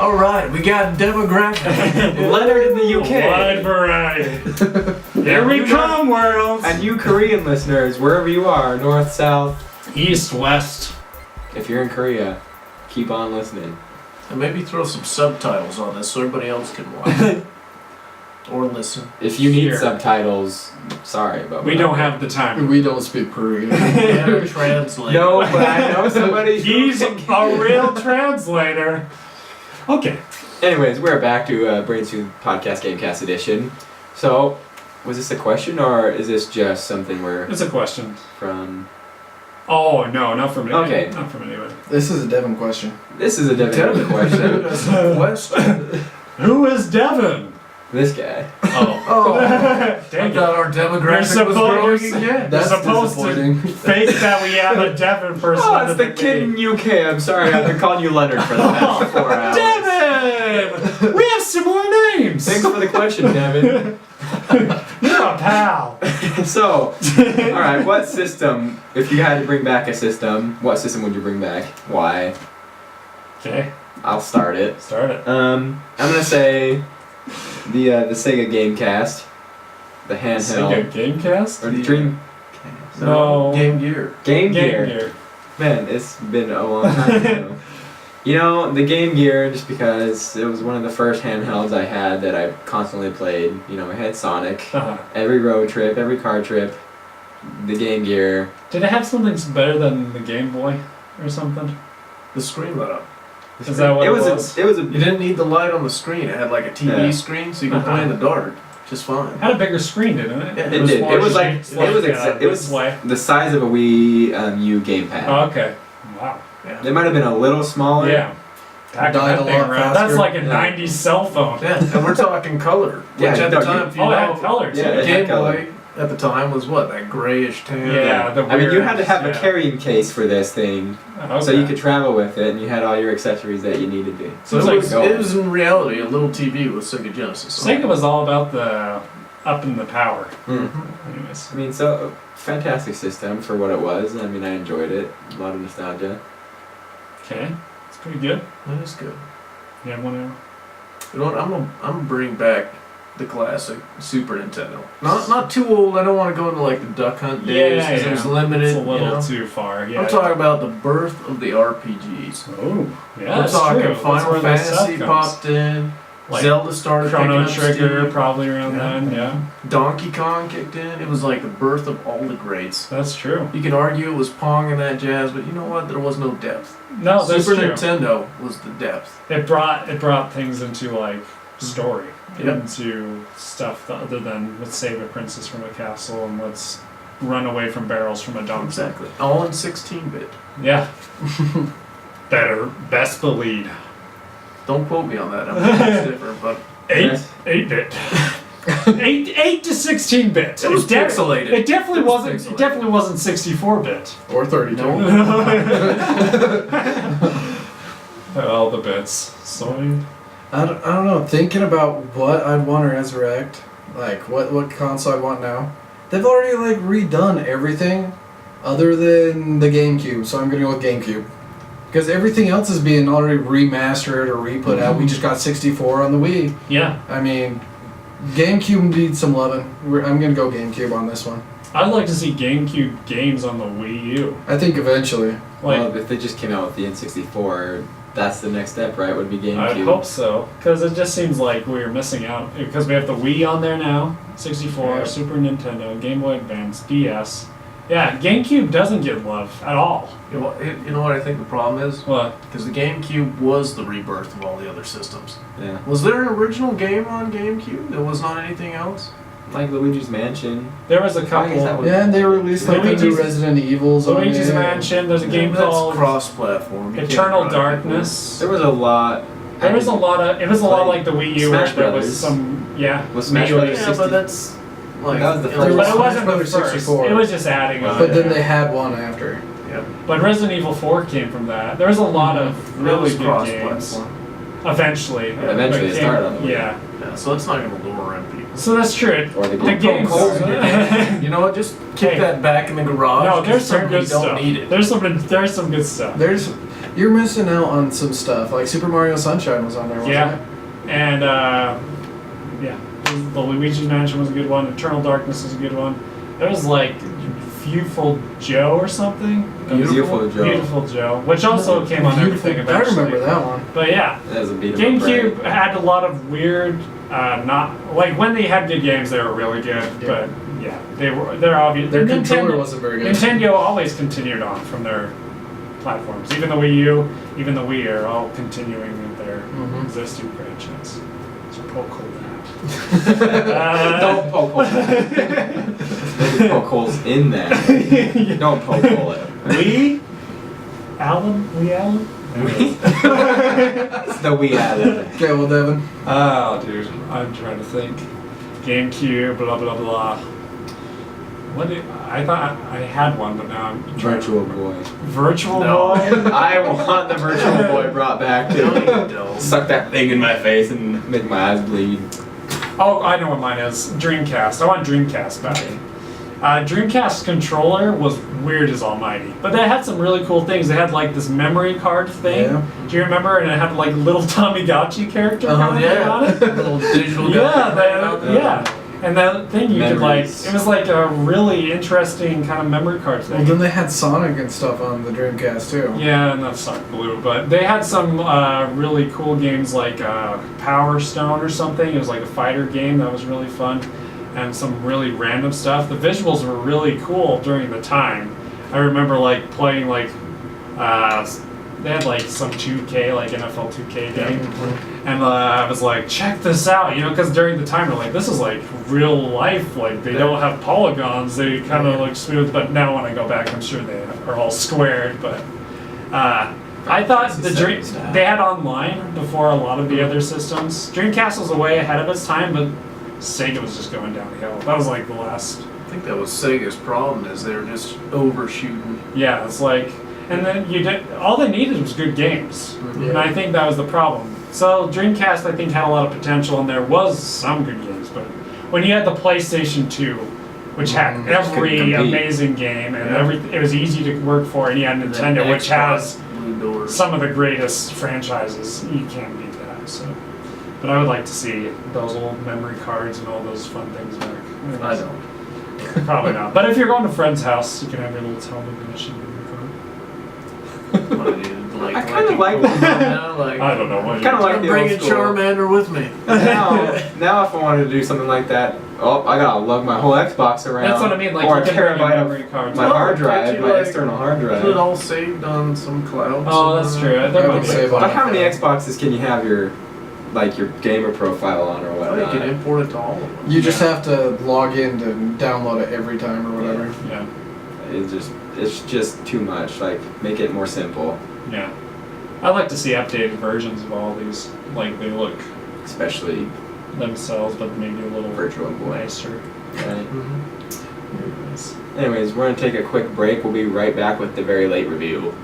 All right, we got demographic. Leonard in the UK. Wide variety. Here we come, world. And you Korean listeners, wherever you are, north, south, East, west. if you're in Korea, keep on listening. And maybe throw some subtitles on this so everybody else can watch. Or listen. If you need Here. subtitles, sorry, but We don't have the time. We don't speak Korean. Yeah, translate. No, but I know somebody. He's a real translator. Okay. Anyways, we're back to Brainsooth Podcast Gamecast Edition. So, was this a question or is this just something we're It's a question. from? Oh, no, not from anybody. Okay. Not from anybody. This is a Devin question. This is a Devin question. That's a question. Who is Devin? This guy. Oh. Oh, Dang I it. thought our demographic was growing again. They're That's supposed to disappointing. fake that we have a Devin person. Oh, under it's the kid in UK. I'm sorry, I've been calling you Leonard for the past 4 hours. Devin! We have similar names! Thanks for the question, Devin. You're a pal! So, alright, what system, if you had to bring back a system, what system would you bring back? Why? Okay, I'll start it. start it. I'm gonna say the Sega Gamecast, the handheld, Sega Gamecast? or the Dream. No. Game Gear. Game Game Gear. Gear. Man, it's been a long time ago. You know, the Game Gear, just because it was one of the first handhelds I had that I constantly played. You know, I had Sonic. Uh-huh. Every road trip, every car trip, the Game Gear. Did it have something better than the Game Boy or something? The screen lit up. Is that what it was? It was a. You didn't need the light on the screen. It had like a TV Yeah. screen, so you could play in the dark just fine. It had a bigger screen, didn't it? Yeah, It did. more It was like shaped it was this it was way. the size of a Wii U gamepad. Oh, okay. Wow. Yeah. It might have been a little smaller. Yeah. Packing Died that a thing lot around. That's faster. like a Yeah. 90s cell phone. Yeah, and we're talking color. Which Yeah, at the no, time, if you Oh, it know, had colors. Yeah, it had Game color. Boy at the time was what? That grayish tan? Yeah, the I mean, you weird- had to have a yeah. carrying case for this thing, Okay. so you could travel with it, and you had all your accessories that you needed to. So Seems it like was, gold. it was in reality a little TV with Sega Genesis. Sega was all about the upping the power. Mm-hmm. Anyways. I mean, so fantastic system for what it was. I mean, I enjoyed it. A lot of nostalgia. Okay. It's pretty good. That is good. You have one hour? You know what? I'm gonna bring back the classic Super Nintendo. Not too old. I don't want to go into like the Duck Hunt days because it was limited. It's a little you know? too far. Yeah. I'm talking about the birth of the RPGs. Oh, yeah, We're that's talking true. That's Final where the stuff Fantasy comes. popped in. Like Zelda started Chrono picking up Trigger steam. probably around Yeah. then. Yeah, Donkey Kong kicked in. It was like the birth of all the greats. that's true. You can argue it was Pong and that jazz, but you know what? There was no depth. No, that's Super true. Nintendo was the depth. It brought things into like story, Yep. into stuff other than let's save a princess from a castle and let's run away from barrels from a dump. Exactly. All in 16-bit. Yeah. Best believe. Don't quote me on that. I'm sure it's different, but 8-bit. 8 to 16-bit. it was pixelated. It definitely It was wasn't. pixelated. It definitely wasn't 64-bit. Or 32. All the bits. So I don't know. Thinking about what I'd want to resurrect, like what console I'd want now. They've already like redone everything other than the GameCube, so I'm gonna go with GameCube. Because everything else is being already remastered or re-put out. We just got 64 on the Wii. yeah, I mean, GameCube needs some loving. I'm gonna go GameCube on this one. I'd like to see GameCube games on the Wii U. I think eventually. Like, Well, if they just came out with the N64, that's the next step, right? Would be GameCube. I'd hope so, because it just seems like we're missing out. Because we have the Wii on there now, 64, Yeah. Super Nintendo, Game Boy Advance, DS. Yeah, GameCube doesn't get love at all. you know what I think the problem is? What? Because the GameCube was the rebirth of all the other systems. Yeah. Was there an original game on GameCube? There was not anything else? Like Luigi's Mansion. There was a Why couple. is that what- Yeah, and they released like the new Luigi's- Resident Evils on Luigi's it. Mansion. There's a game That's called cross-platform. You can't Eternal run it. Darkness. There was a lot. There was a lot of. It was a lot like the Wii U, Smash where there was Brothers. some. Yeah. Was Smash Wii U. Brothers Yeah, 60? but that's like... That was the you first know, But it Smash wasn't the Brothers first. 64. It was just adding on. But then they had one after. Yep. But Resident Evil 4 came from that. There was a lot of It really was good games. cross-platform. Eventually. Eventually But it started on the Wii. Yeah. Yeah, so it's not going to lure in people. So that's true. Or the The Game games. You know what? Just kick Hey. that back in the garage. No, 'cause there's some certainly good don't stuff. need it. There's some good stuff. There's, You're missing out on some stuff. Like Super Mario Sunshine was on there, wasn't Yeah. it? And yeah, the Luigi's Mansion was a good one. Eternal Darkness was a good one. There was like Beautiful Joe or something. Beautiful Joe. Beautiful Joe, which also came on everything I eventually. remember that one. But yeah, That was a beat 'em up, GameCube right? had a lot of weird, not like when they had good games, they were really good. Yeah. But yeah, they're obvious. Their controller wasn't very good. Nintendo always continued on from their platforms. Even the Wii U, even the Wii are all continuing with their Mhm. existing franchise. So poke hole that. Don't poke holes. Maybe poke holes in that. Don't poke hole it. Wii Allen? It's the Wii Island. Okay, well, Devin. Oh, dude, I'm trying to think. GameCube, blah blah blah. I thought I had one, but now I'm trying Virtual Boy. Virtual No. Boy. I want the Virtual Boy brought back No, you to don't. suck that thing in my face and make my eyes bleed. Oh, I know what mine is. Dreamcast. I want Dreamcast back. Dreamcast controller was weird as almighty, but they had some really cool things. They had like this memory card thing. Yeah. Do you remember? And it had like little Tamagotchi character kind of thing on it. Little digital Yeah, guy. yeah. And that thing you could like, Memories. it was like a really interesting kind of memory card Well, thing. then they had Sonic and stuff on the Dreamcast too. Yeah, and that's Sonic Blue, but they had some really cool games like Power Stone or something. It was like a fighter game that was really fun, and some really random stuff. The visuals were really cool during the time. I remember like playing like they had like some 2K, like NFL 2K game, and I was like, check this out, you know, because during the time they're like, this is like real life, like they don't have polygons, they kind of look smooth. But now when I go back, I'm sure they are all squared. But I thought they had online before a lot of the other systems. Dreamcast was way ahead of its time, but Sega was just going downhill. That was like the last. I think that was Sega's problem, is they were just overshooting. Yeah, it's like, and then all they needed was good games, and I think that was the problem. So Dreamcast, I think, had a lot of potential, and there was some good games, but when you had the PlayStation 2, which had every compete. amazing game and it was easy to work for, and you had Nintendo, which has Blue Doors. some of the greatest franchises, you can't beat that. So, but I would like to see those old memory cards and all those fun things back. I don't. Probably not. But if you're going to a friend's house, you can have your little television in your car. What, dude, like, I kinda like Pokemon now, like, I don't know what. Kinda like I'm the bringing old school. Charmander with me. Now if I wanted to do something like that, I gotta lug my whole Xbox around. That's what I mean. Like or you a can bring your terabyte memory of cards. my No, hard can't drive, you, my like, external hard Is it drive. all saved on some cloud? Oh, that's true. There I might would be. save on But how it. many Xboxes can you have your gamer profile on or Oh, you whatnot? can import it to all of them. You just Yeah. have to log in to download it every time or whatever. Yeah. It's just too much. Like, make it more simple. Yeah. I'd like to see updated versions of all these. Like they look Especially themselves, but maybe a little Virtual Boy. nicer. Right? Mm-hmm. Anyways, we're gonna take a quick break. We'll be right back with the very late review.